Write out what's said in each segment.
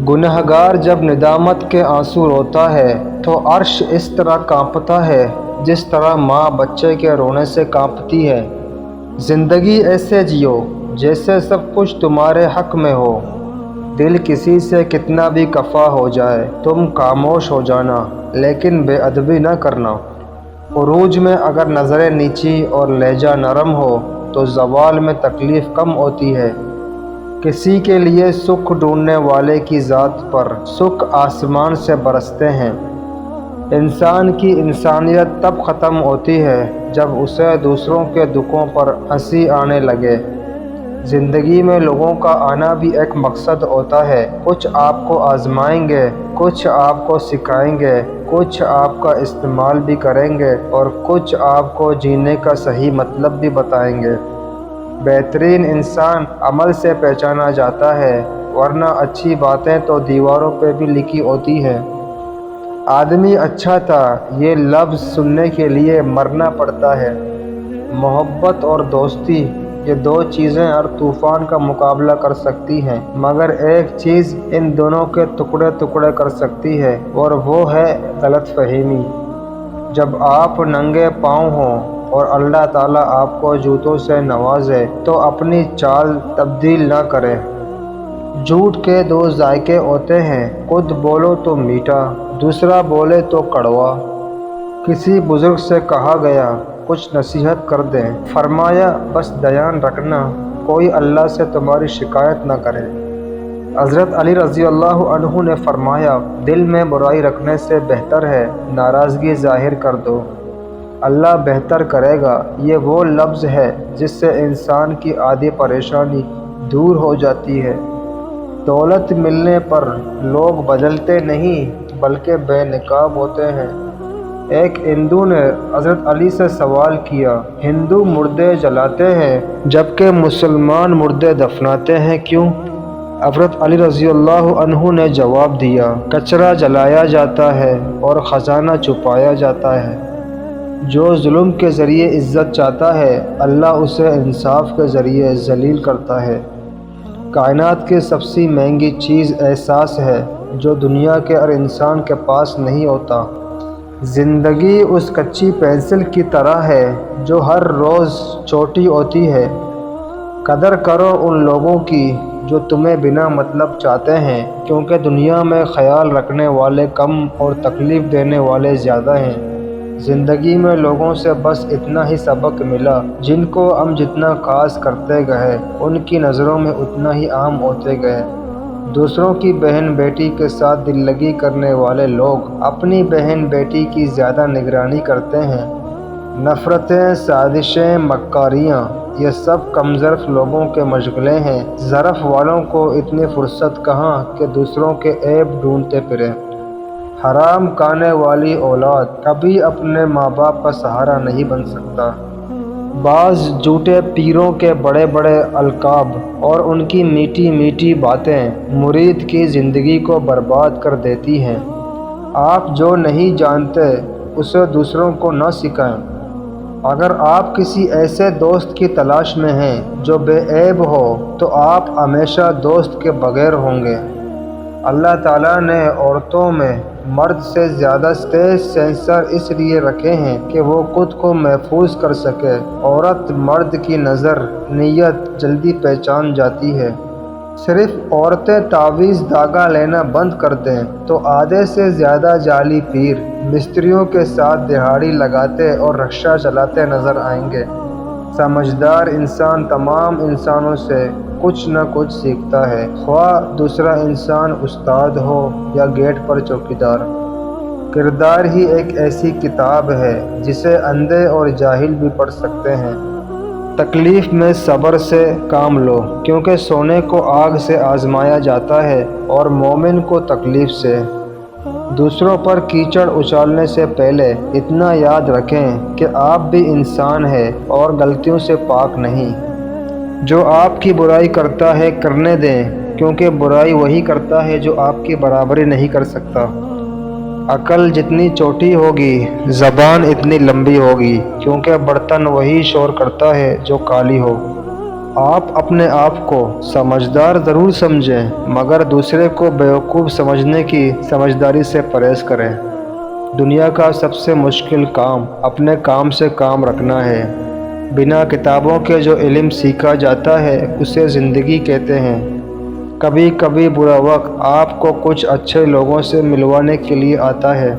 گنہگار جب ندامت کے آنسو روتا ہے تو عرش اس طرح کانپتا ہے جس طرح ماں بچے کے رونے سے کانپتی ہے۔ زندگی ایسے جیو جیسے سب کچھ تمہارے حق میں ہو۔ دل کسی سے کتنا بھی خفا ہو جائے تم خاموش ہو جانا، لیکن بے ادبی نہ کرنا۔ عروج میں اگر نظریں نیچی اور لہجہ نرم ہو تو زوال میں تکلیف کم ہوتی ہے۔ کسی کے لیے سکھ ڈھونڈنے والے کی ذات پر سکھ آسمان سے برستے ہیں۔ انسان کی انسانیت تب ختم ہوتی ہے جب اسے دوسروں کے دکھوں پر ہنسی آنے لگے۔ زندگی میں لوگوں کا آنا بھی ایک مقصد ہوتا ہے۔ کچھ آپ کو آزمائیں گے، کچھ آپ کو سکھائیں گے، کچھ آپ کا استعمال بھی کریں گے اور کچھ آپ کو جینے کا صحیح مطلب بھی بتائیں گے۔ بہترین انسان عمل سے پہچانا جاتا ہے، ورنہ اچھی باتیں تو دیواروں پہ بھی لکھی ہوتی ہیں۔ آدمی اچھا تھا یہ لفظ سننے کے لیے مرنا پڑتا ہے۔ محبت اور دوستی، یہ دو چیزیں ہر طوفان کا مقابلہ کر سکتی ہیں، مگر ایک چیز ان دونوں کے ٹکڑے ٹکڑے کر سکتی ہے اور وہ ہے غلط فہمی۔ جب آپ ننگے پاؤں ہوں اور اللہ تعالیٰ آپ کو جوتوں سے نوازے تو اپنی چال تبدیل نہ کریں۔ جھوٹ کے دو ذائقے ہوتے ہیں، خود بولو تو میٹھا، دوسرا بولے تو کڑوا۔ کسی بزرگ سے کہا گیا کچھ نصیحت کر دیں، فرمایا بس دھیان رکھنا کوئی اللہ سے تمہاری شکایت نہ کرے۔ حضرت علی رضی اللہ عنہ نے فرمایا دل میں برائی رکھنے سے بہتر ہے ناراضگی ظاہر کر دو، اللہ بہتر کرے گا۔ یہ وہ لفظ ہے جس سے انسان کی آدھی پریشانی دور ہو جاتی ہے۔ دولت ملنے پر لوگ بدلتے نہیں بلکہ بے نقاب ہوتے ہیں۔ ایک ہندو نے حضرت علی سے سوال کیا، ہندو مردے جلاتے ہیں جبکہ مسلمان مردے دفناتے ہیں کیوں؟ حضرت علی رضی اللہ عنہ نے جواب دیا، کچرا جلایا جاتا ہے اور خزانہ چھپایا جاتا ہے۔ جو ظلم کے ذریعے عزت چاہتا ہے اللہ اسے انصاف کے ذریعے ذلیل کرتا ہے۔ کائنات کی سب سے مہنگی چیز احساس ہے جو دنیا کے ہر انسان کے پاس نہیں ہوتا۔ زندگی اس کچی پینسل کی طرح ہے جو ہر روز چھوٹی ہوتی ہے۔ قدر کرو ان لوگوں کی جو تمہیں بنا مطلب چاہتے ہیں، کیونکہ دنیا میں خیال رکھنے والے کم اور تکلیف دینے والے زیادہ ہیں۔ زندگی میں لوگوں سے بس اتنا ہی سبق ملا، جن کو ہم جتنا خاص کرتے گئے ان کی نظروں میں اتنا ہی عام ہوتے گئے۔ دوسروں کی بہن بیٹی کے ساتھ دل لگی کرنے والے لوگ اپنی بہن بیٹی کی زیادہ نگرانی کرتے ہیں۔ نفرتیں، سازشیں، مکاریاں، یہ سب کم ظرف لوگوں کے مشغلے ہیں۔ ظرف والوں کو اتنی فرصت کہاں کہ دوسروں کے عیب ڈھونڈتے پھریں۔ حرام کھانے والی اولاد کبھی اپنے ماں باپ کا سہارا نہیں بن سکتا۔ بعض جھوٹے پیروں کے بڑے بڑے القاب اور ان کی میٹھی میٹھی باتیں مرید کی زندگی کو برباد کر دیتی ہیں۔ آپ جو نہیں جانتے اسے دوسروں کو نہ سکھائیں۔ اگر آپ کسی ایسے دوست کی تلاش میں ہیں جو بے عیب ہو تو آپ ہمیشہ دوست کے بغیر ہوں گے۔ اللہ تعالیٰ نے عورتوں میں مرد سے زیادہ تیز سینسر اس لیے رکھے ہیں کہ وہ خود کو محفوظ کر سکے۔ عورت مرد کی نظر، نیت جلدی پہچان جاتی ہے۔ صرف عورتیں تعویذ دھاگا لینا بند کر دیں تو آدھے سے زیادہ جعلی پیر مستریوں کے ساتھ دہاڑی لگاتے اور رکشہ چلاتے نظر آئیں گے۔ سمجھدار انسان تمام انسانوں سے کچھ نہ کچھ سیکھتا ہے، خواہ دوسرا انسان استاد ہو یا گیٹ پر چوکیدار۔ کردار ہی ایک ایسی کتاب ہے جسے اندھے اور جاہل بھی پڑھ سکتے ہیں۔ تکلیف میں صبر سے کام لو، کیونکہ سونے کو آگ سے آزمایا جاتا ہے اور مومن کو تکلیف سے۔ دوسروں پر کیچڑ اچھالنے سے پہلے اتنا یاد رکھیں کہ آپ بھی انسان ہیں اور غلطیوں سے پاک نہیں۔ جو آپ کی برائی کرتا ہے کرنے دیں، کیونکہ برائی وہی کرتا ہے جو آپ کی برابری نہیں کر سکتا۔ عقل جتنی چھوٹی ہوگی زبان اتنی لمبی ہوگی، کیونکہ برتن وہی شور کرتا ہے جو خالی ہو۔ آپ اپنے آپ کو سمجھدار ضرور سمجھیں، مگر دوسرے کو بیوقوف سمجھنے کی سمجھداری سے پرہیز کریں۔ دنیا کا سب سے مشکل کام اپنے کام سے کام رکھنا ہے۔ بنا کتابوں کے جو علم سیکھا جاتا ہے اسے زندگی کہتے ہیں۔ کبھی کبھی برا وقت آپ کو کچھ اچھے لوگوں سے ملوانے کے لیے آتا ہے۔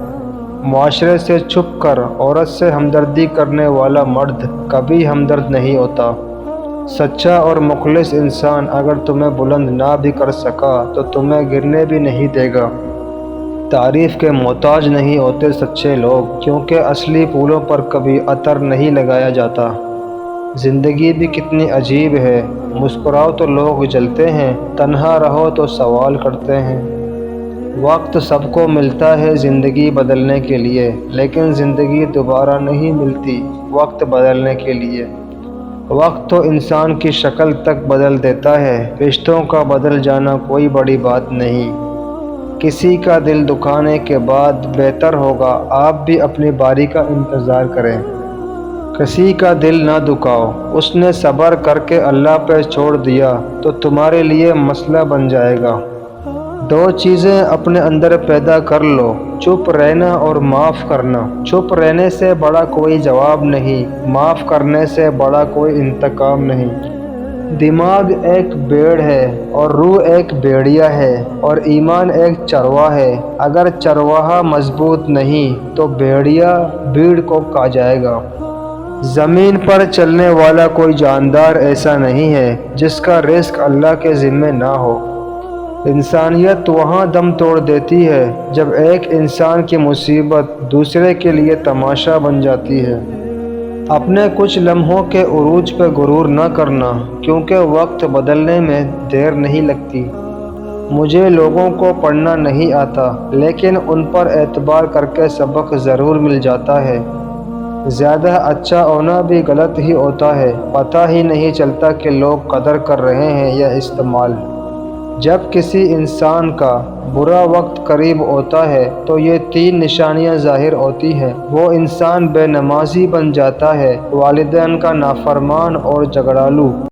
معاشرے سے چھپ کر عورت سے ہمدردی کرنے والا مرد کبھی ہمدرد نہیں ہوتا۔ سچا اور مخلص انسان اگر تمہیں بلند نہ بھی کر سکا تو تمہیں گرنے بھی نہیں دے گا۔ تعریف کے محتاج نہیں ہوتے سچے لوگ، کیونکہ اصلی پھولوں پر کبھی عطر نہیں لگایا جاتا۔ زندگی بھی کتنی عجیب ہے، مسکراؤ تو لوگ جلتے ہیں، تنہا رہو تو سوال کرتے ہیں۔ وقت سب کو ملتا ہے زندگی بدلنے کے لیے، لیکن زندگی دوبارہ نہیں ملتی وقت بدلنے کے لیے۔ وقت تو انسان کی شکل تک بدل دیتا ہے، رشتوں کا بدل جانا کوئی بڑی بات نہیں۔ کسی کا دل دکھانے کے بعد بہتر ہوگا آپ بھی اپنی باری کا انتظار کریں۔ کسی کا دل نہ دکھاؤ، اس نے صبر کر کے اللہ پہ چھوڑ دیا تو تمہارے لیے مسئلہ بن جائے گا۔ دو چیزیں اپنے اندر پیدا کر لو، چپ رہنا اور معاف کرنا۔ چپ رہنے سے بڑا کوئی جواب نہیں، معاف کرنے سے بڑا کوئی انتقام نہیں۔ دماغ ایک بھیڑ ہے اور روح ایک بھیڑیا ہے، اور ایمان ایک چرواہا ہے۔ اگر چرواہا مضبوط نہیں تو بھیڑیا بھیڑ کو کھا جائے گا۔ زمین پر چلنے والا کوئی جاندار ایسا نہیں ہے جس کا رزق اللہ کے ذمہ نہ ہو۔ انسانیت وہاں دم توڑ دیتی ہے جب ایک انسان کی مصیبت دوسرے کے لیے تماشا بن جاتی ہے۔ اپنے کچھ لمحوں کے عروج پہ غرور نہ کرنا، کیونکہ وقت بدلنے میں دیر نہیں لگتی۔ مجھے لوگوں کو پڑھنا نہیں آتا، لیکن ان پر اعتبار کر کے سبق ضرور مل جاتا ہے۔ زیادہ اچھا ہونا بھی غلط ہی ہوتا ہے، پتہ ہی نہیں چلتا کہ لوگ قدر کر رہے ہیں یا استعمال۔ جب کسی انسان کا برا وقت قریب ہوتا ہے تو یہ 3 نشانیاں ظاہر ہوتی ہیں۔ وہ انسان بے نمازی بن جاتا ہے، والدین کا نافرمان اور جھگڑالو